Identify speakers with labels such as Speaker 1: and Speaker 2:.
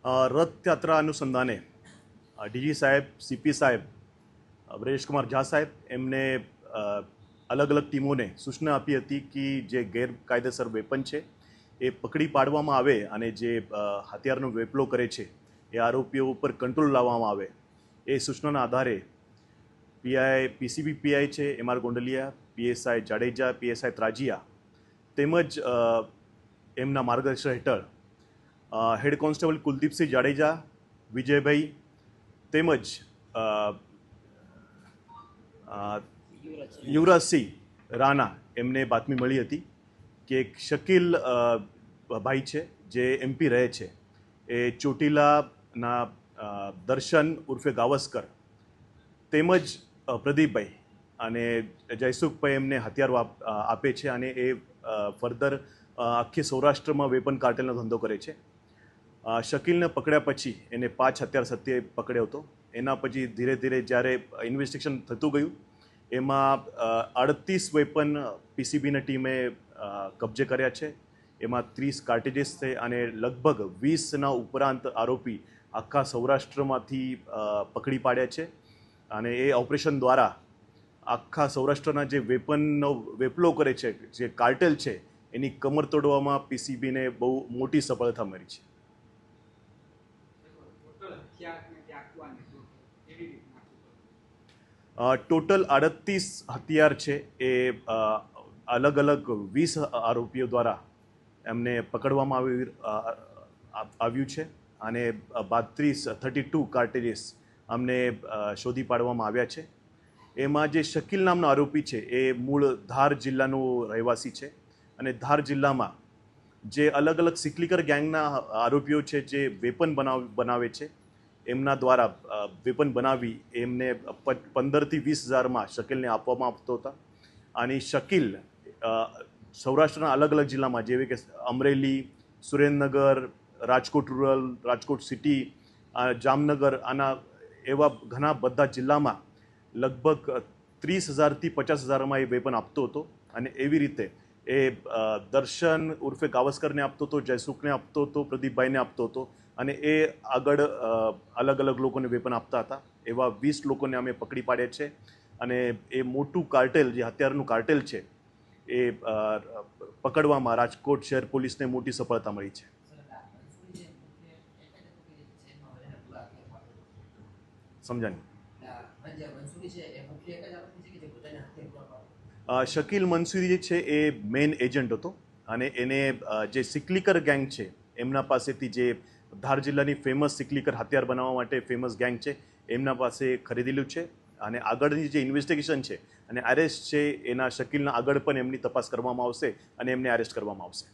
Speaker 1: રથયાત્રા અનુસંધાને ડીજી સાહેબ, સીપી સાહેબ, બ્રજેશ કુમાર ઝા સાહેબ એમને અલગ અલગ ટીમોને સૂચના આપી હતી કે જે ગેરકાયદેસર વેપન છે એ પકડી પાડવામાં આવે અને જે હથિયારનો વેપલો કરે છે એ આરોપીઓ ઉપર કંટ્રોલ લાવવામાં આવે એ સૂચનાના આધારે પીસીબી પીઆઈ છે MR Gondaliya, PSI Jadeja, PSI Trajiya તેમજ એમના માર્ગદર્શન હેઠળ હેડ કોન્સ્ટેબલ કુલદીપસિંહ જાડેજા, વિજયભાઈ તેમજ યુવરાજસિંહ રાણા એમને બાતમી મળી હતી કે એક શકીલ ભાઈ છે જે એમપી રહે છે એ ચોટીલાના દર્શન ઉર્ફે ગાવસ્કર તેમજ પ્રદીપભાઈ અને જયસુખભાઈ એમને હથિયાર આપે છે અને એ ફર્ધર આખી સૌરાષ્ટ્રમાં વેપન કાર્ટેલનો ધંધો કરે છે. શકીલને પકડ્યા પછી એને 5 હથિયાર સત્યે પકડ્યો હતો. એના પછી ધીરે ધીરે જ્યારે ઇન્વેસ્ટિગેશન થતું ગયું એમાં 38 વેપન પીસીબીની ટીમે કબજે કર્યા છે. એમાં 30 કાર્ટેજીસ છે અને લગભગ 20ના ઉપરાંત આરોપી આખા સૌરાષ્ટ્રમાંથી પકડી પાડ્યા છે અને એ ઓપરેશન દ્વારા આખા સૌરાષ્ટ્રના જે વેપનનો વેપલો કરે છે, જે કાર્ટેલ છે, એની કમર તોડવામાં પીસીબીને બહુ મોટી સફળતા મળી છે. ટોટલ 38 હથિયાર છે એ અલગ અલગ 20 આરોપીઓ દ્વારા એમને પકડવામાં આવ્યું છે અને 32 કાર્ટેજીસ અમને શોધી પાડવામાં આવ્યા છે. એમાં જે શકીલ નામનો આરોપી છે એ મૂળ ધાર જિલ્લાનો રહેવાસી છે અને ધાર જિલ્લામાં જે અલગ અલગ સિકલીકર ગેંગના આરોપીઓ છે જે વેપન બનાવે છે એમના દ્વારા વેપન બનાવી એમને 15,000 થી 20,000માં શકીલને આપવામાં આવતો હતા. અને શકીલ સૌરાષ્ટ્રના અલગ અલગ જિલ્લામાં જેવી કે અમરેલી, સુરેન્દ્રનગર, રાજકોટ રૂરલ, રાજકોટ સિટી, જામનગર આના એવા ઘણા બધા જિલ્લામાં લગભગ 30,000 થી 50,000માં એ વેપન આપતો હતો અને એવી રીતે એ દર્શન ઉર્ફે ગાવસ્કરને આપતો હતો, જયસુખને આપતો હતો, પ્રદીપભાઈને આપતો હતો અને એ આગળ અલગ અલગ લોકોને વેપન આપતા હતા. એવા 20 લોકોને અમે પકડી પાડ્યા છે અને એ મોટું કાર્ટેલ જે હથિયારનું કાર્ટેલ છે એ પકડવામાં રાજકોટ શહેર પોલીસને મોટી સફળતા મળી છે. સમજાની શકીલ મંસૂરી જે છે એ મેઇન એજન્ટ હતો અને એને જે સિકલીકર ગેંગ છે એમના પાસેથી જે ધાર જિલ્લાની ફેમસ સિકલીકર હથિયાર બનાવવા માટે ફેમસ ગેંગ છે એમના પાસે ખરીદેલું છે અને આગળની જે ઇન્વેસ્ટિગેશન છે અને અરેસ્ટ છે એના શકીલના આગળ પણ એમની તપાસ કરવામાં આવશે અને એમને અરેસ્ટ કરવામાં આવશે.